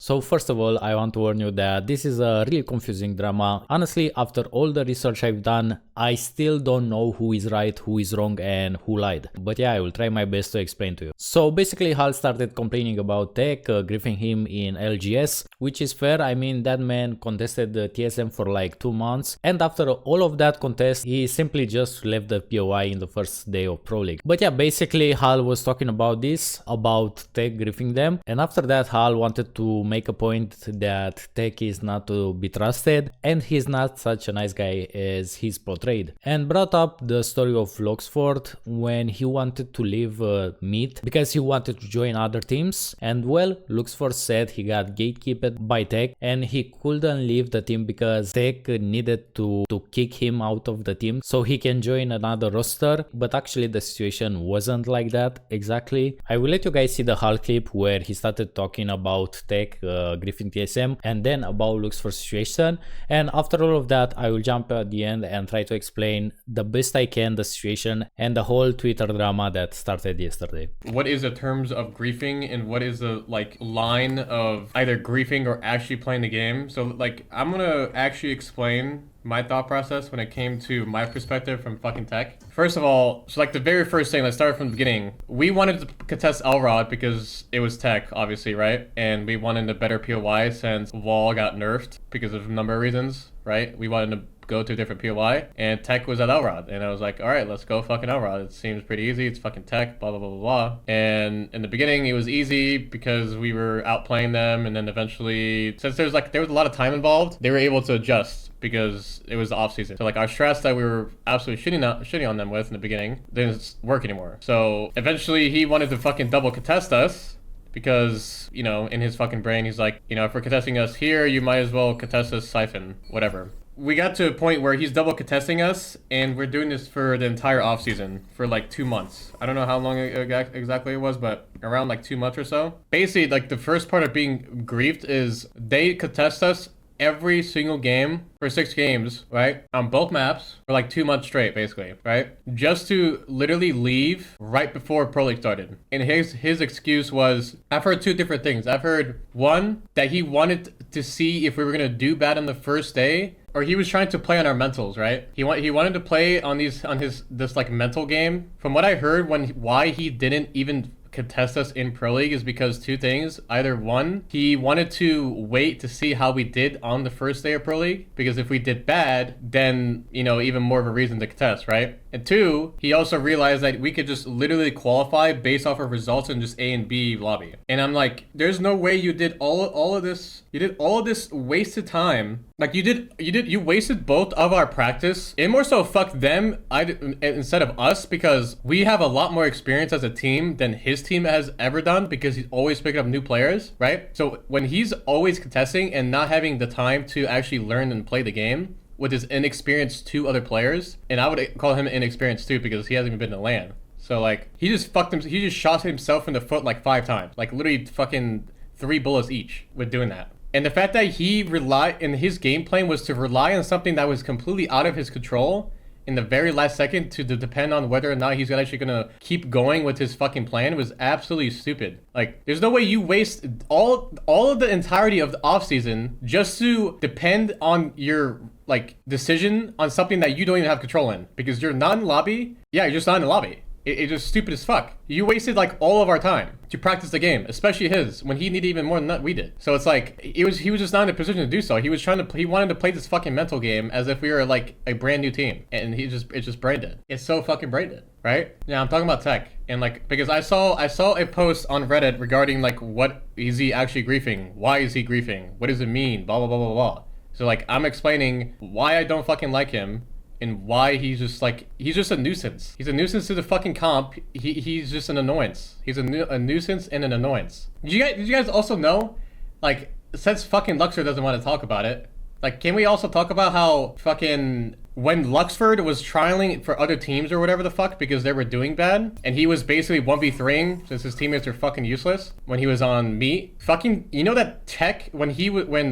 So first of all, I want to warn you that this is a really confusing drama. Honestly, after all the research I've done, I still don't know who is right, who is wrong, and who lied. But yeah, I will try my best to explain to you. So basically, Hal started complaining about Teq, griefing him in LGS, which is fair. I mean, that man contested the TSM for like 2 months, and after all of that contest, he simply just left the POI in the first day of Pro League. But yeah, basically, Hal was talking about this, about Teq griefing them, and after that, Hal wanted to make a point that Teq is not to be trusted, and he's not such a nice guy as he's portrayed. And brought up the story of Loxford when he wanted to leave Meat because he wanted to join other teams, and well, Luxford said he got gatekeeped by Teq and he couldn't leave the team because Teq needed to kick him out of the team so he can join another roster, but actually the situation wasn't like that exactly. I will let you guys see the Hal clip where he started talking about Teq griefing TSM and then about Luxford's situation, and after all of that I will jump at the end and try to explain the best I can the situation and the whole Twitter drama that started yesterday. What is the terms of griefing and what is the line of either griefing or actually playing the game? So I'm gonna actually explain my thought process when it came to my perspective from fucking Teq. First of all, so the very first thing, let's start from the beginning. We wanted to contest Elrod because it was Teq, obviously, right? And we wanted a better POI since Wall got nerfed because of a number of reasons, right? We wanted to go to a different POI, and Teq was at Elrod, and I was like, all right, let's go fucking Elrod. It seems pretty easy. It's fucking Teq, blah, blah, blah, blah, blah. And in the beginning, it was easy because we were outplaying them, and then eventually, since there was a lot of time involved, they were able to adjust because it was the off season. So our strats that we were absolutely shitting on them with in the beginning didn't work anymore. So eventually, he wanted to fucking double contest us, because, in his fucking brain, he's like, if we're contesting us here, you might as well contest us Siphon, whatever. We got to a point where he's double contesting us, and we're doing this for the entire offseason for 2 months. I don't know how long exactly it was, but around 2 months or so. Basically, the first part of being griefed is they contest us every single game for 6 games, right? On both maps for 2 months straight, basically, right? Just to literally leave right before Pro League started. And his excuse was, I've heard 2 different things. I've heard one, that he wanted to see if we were gonna do bad on the first day, or he was trying to play on our mentals, right? He wanted to play on this mental game. From what I heard, why he didn't even contest us in Pro League is because 2 things. Either one, he wanted to wait to see how we did on the first day of Pro League, because if we did bad, then even more of a reason to contest, right? And 2, he also realized that we could just literally qualify based off of results in just A and B lobby. And I'm like, there's no way you did all of this. You did all of this wasted time. You wasted both of our practice. And more so, fuck them instead of us, because we have a lot more experience as a team than his team has ever done, because he's always picking up new players, right? So when he's always contesting and not having the time to actually learn and play the game with his inexperienced 2 other players, and I would call him inexperienced too because he hasn't even been to LAN. So he just he just shot himself in the foot 5 times, literally fucking 3 bullets each with doing that. And the fact that he his game plan was to rely on something that was completely out of his control in the very last second to depend on whether or not he's actually gonna keep going with his fucking plan was absolutely stupid. There's no way you waste all of the entirety of the offseason just to depend on your decision on something that you don't even have control in, because you're not in the lobby. Yeah, you're just not in the lobby. It's just stupid as fuck. You wasted all of our time to practice the game, especially his, when he needed even more than that we did. So it's he was just not in a position to do so. He wanted to play this fucking mental game as if we were a brand new team, and it's just brain dead. It's so fucking brain dead, right? Yeah, I'm talking about Teq, and because I saw a post on Reddit regarding what is he actually griefing? Why is he griefing? What does it mean? Blah blah blah blah blah. So I'm explaining why I don't fucking like him, and why he's just a nuisance. He's a nuisance to the fucking comp. He's just an annoyance. He's a nuisance and an annoyance. Did you guys also know, since fucking Luxor doesn't want to talk about it, can we also talk about how fucking when Luxford was trialing for other teams or whatever the fuck because they were doing bad, and he was basically 1v3ing since his teammates are fucking useless when he was on Meat. Fucking, you know that Teq, when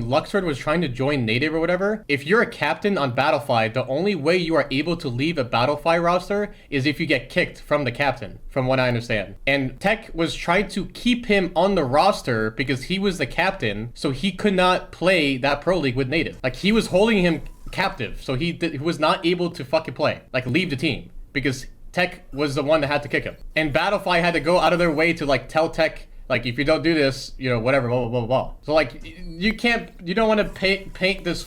Luxford was trying to join Native or whatever, if you're a captain on Battlefy, the only way you are able to leave a Battlefy roster is if you get kicked from the captain, from what I understand. And Teq was trying to keep him on the roster because he was the captain, so he could not play that Pro League with Native. Like, he was holding him captive, so he was not able to fucking play, like leave the team, because Teq was the one that had to kick him. And Battlefy had to go out of their way to like tell Teq, like, if you don't do this, you know, whatever, blah, blah, blah, blah. So like, you don't want to paint this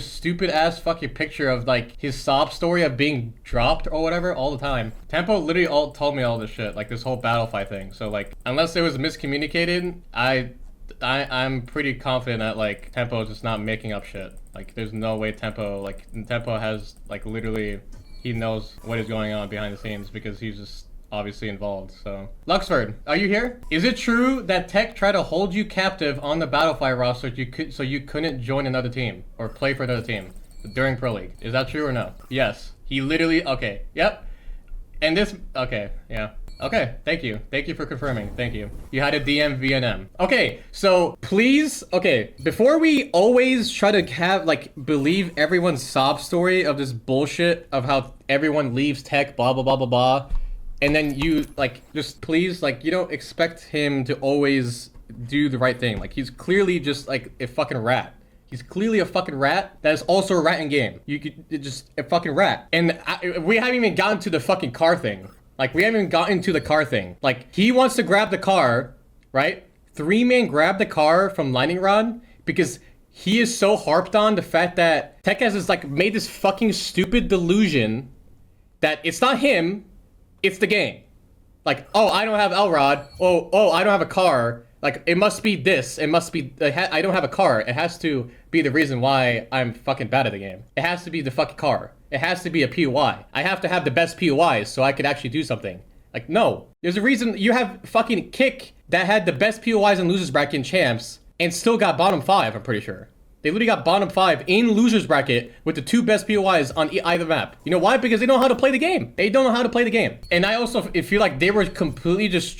stupid ass fucking picture of like his sob story of being dropped or whatever all the time. Tempo literally all told me all this shit, like this whole Battlefy thing. So like, unless it was miscommunicated, I'm pretty confident that like Tempo is just not making up shit. Like, there's no way Tempo has like literally, he knows what is going on behind the scenes because he's just obviously involved. So Luxford, are you here? Is it true that Teq tried to hold you captive on the Battlefy roster so you couldn't join another team or play for another team during Pro League? Is that true or no? Yes. He literally, okay, yep. And this, okay, yeah. Okay, thank you. Thank you for confirming. Thank you. You had a DM VNM. Okay, so please, okay, before we always try to have, like, believe everyone's sob story of this bullshit of how everyone leaves Teq, blah, blah, blah, blah, blah, and then you, like, just please, like, you don't expect him to always do the right thing. Like, he's clearly just, like, a fucking rat. He's clearly a fucking rat that is also a rat in game. You could just a fucking rat. And we haven't even gotten to the fucking car thing. Like, we haven't even gotten to the car thing. Like, he wants to grab the car, right? 3-man grab the car from Lightning Rod because he is so harped on the fact that Teq has like made this fucking stupid delusion that it's not him, it's the game. Like, oh, I don't have Elrod. Oh, I don't have a car. Like, it must be this. It must be, I don't have a car. It has to be the reason why I'm fucking bad at the game. It has to be the fucking car. It has to be a POI. I have to have the best POIs so I could actually do something. Like, no. There's a reason you have fucking Kick that had the best POIs in losers bracket in champs and still got bottom 5, I'm pretty sure. They literally got bottom 5 in losers bracket with the 2 best POIs on either map. You know why? Because they know how to play the game. They don't know how to play the game. And I also feel like they were completely just,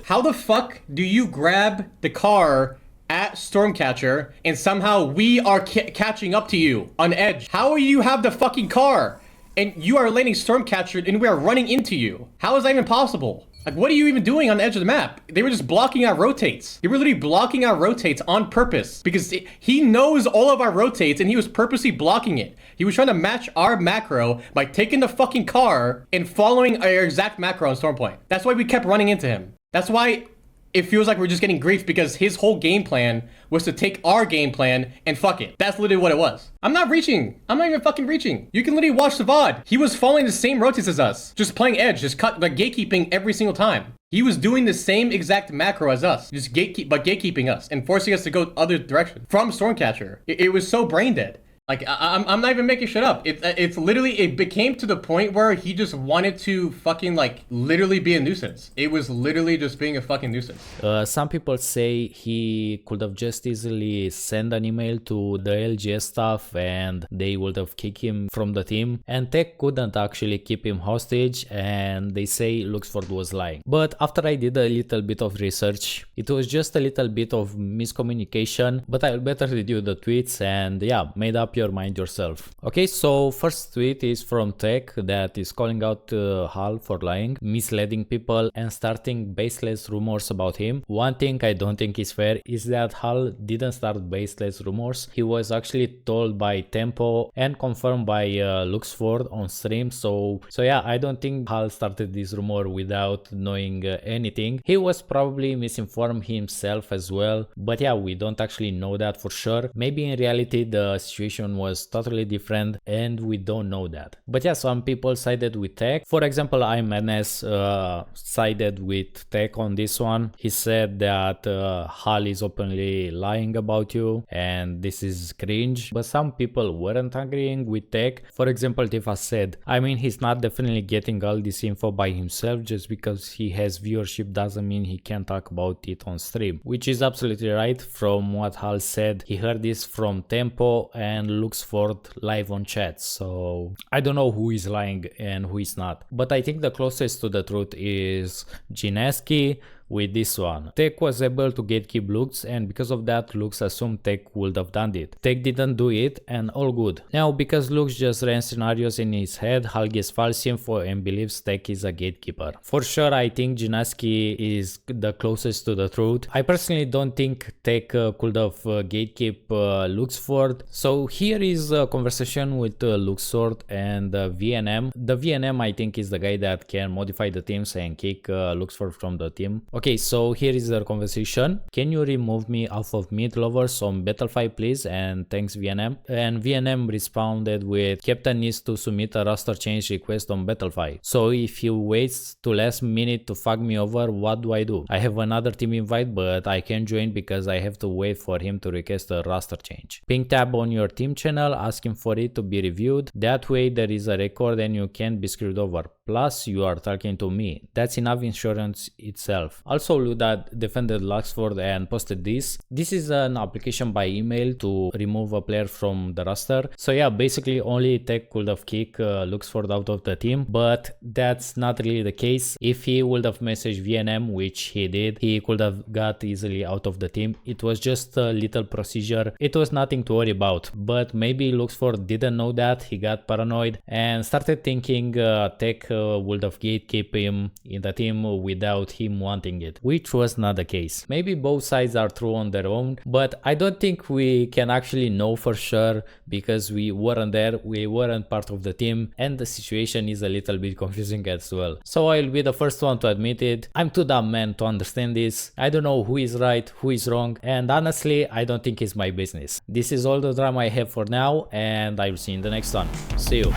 how the fuck do you grab the car at Stormcatcher and somehow we are catching up to you on Edge? How are you have the fucking car and you are landing Stormcatcher and we are running into you? How is that even possible? Like, what are you even doing on the edge of the map? They were just blocking our rotates. They were literally blocking our rotates on purpose because he knows all of our rotates and he was purposely blocking it. He was trying to match our macro by taking the fucking car and following our exact macro on Stormpoint. That's why we kept running into him. That's why it feels like we're just getting grief because his whole game plan was to take our game plan and fuck it. That's literally what it was. I'm not reaching. I'm not even fucking reaching. You can literally watch the VOD. He was following the same rotates as us. Just playing edge, just cut, like gatekeeping every single time. He was doing the same exact macro as us, just gatekeeping us and forcing us to go other direction from Stormcatcher. It was so brain dead. Like, I'm not even making shit up. It's literally, it became to the point where he just wanted to fucking, like, literally be a nuisance. It was literally just being a fucking nuisance. Some people say he could have just easily sent an email to the LGS staff and they would have kicked him from the team. And Teq couldn't actually keep him hostage and they say Luxford was lying. But after I did a little bit of research, it was just a little bit of miscommunication. But I'll better read you the tweets and yeah, made up your mind yourself. Okay, so first tweet is from Teq that is calling out Hal for lying, misleading people and starting baseless rumors about him. One thing I don't think is fair is that Hal didn't start baseless rumors. He was actually told by Tempo and confirmed by Luxford on stream. So yeah, I don't think Hal started this rumor without knowing anything. He was probably misinformed himself as well, but yeah, we don't actually know that for sure. Maybe in reality the situation was totally different and we don't know that. But yeah, some people sided with Teq. For example, IMNS sided with Teq on this one. He said that Hal is openly lying about you and this is cringe. But some people weren't agreeing with Teq. For example, Tifa said, I mean, he's not definitely getting all this info by himself. Just because he has viewership doesn't mean he can't talk about it on stream. Which is absolutely right. From what Hal said, he heard this from Tempo and and Luxford live on chat, so I don't know who is lying and who is not. But I think the closest to the truth is Gineski with this one. Teq was able to gatekeep Lux, and because of that Lux assumed Teq would have done it. Teq didn't do it, and all good. Now because Lux just ran scenarios in his head, Hal gets false info and believes Teq is a gatekeeper. For sure I think Gineski is the closest to the truth. I personally don't think Teq could have gatekeep Luxford. So here is a conversation with Luxford and VNM. The VNM I think is the guy that can modify the teams and kick Luxford from the team. Okay, so here is the conversation. Can you remove me off of mid lovers on Battlefield please, and thanks VNM. And VNM responded with, Captain needs to submit a roster change request on Battlefield. So if he waits to last minute to fuck me over, what do? I have another team invite but I can't join because I have to wait for him to request a roster change. Ping tab on your team channel asking for it to be reviewed. That way there is a record and you can't be screwed over. Plus you are talking to me. That's enough insurance itself. Also Luda defended Luxford and posted this. This is an application by email to remove a player from the roster. So yeah, basically only Teq could have kicked Luxford out of the team, but that's not really the case. If he would have messaged VNM, which he did, he could have got easily out of the team. It was just a little procedure. It was nothing to worry about, but maybe Luxford didn't know that. He got paranoid and started thinking Teq would have gatekept him in the team without him wanting it, which was not the case. Maybe both sides are true on their own, but I don't think we can actually know for sure because we weren't there, we weren't part of the team, and the situation is a little bit confusing as well. So I'll be the first one to admit it. I'm too dumb man to understand this. I don't know who is right, who is wrong, and honestly I don't think it's my business. This is all the drama I have for now, and I will see you in the next one. See you.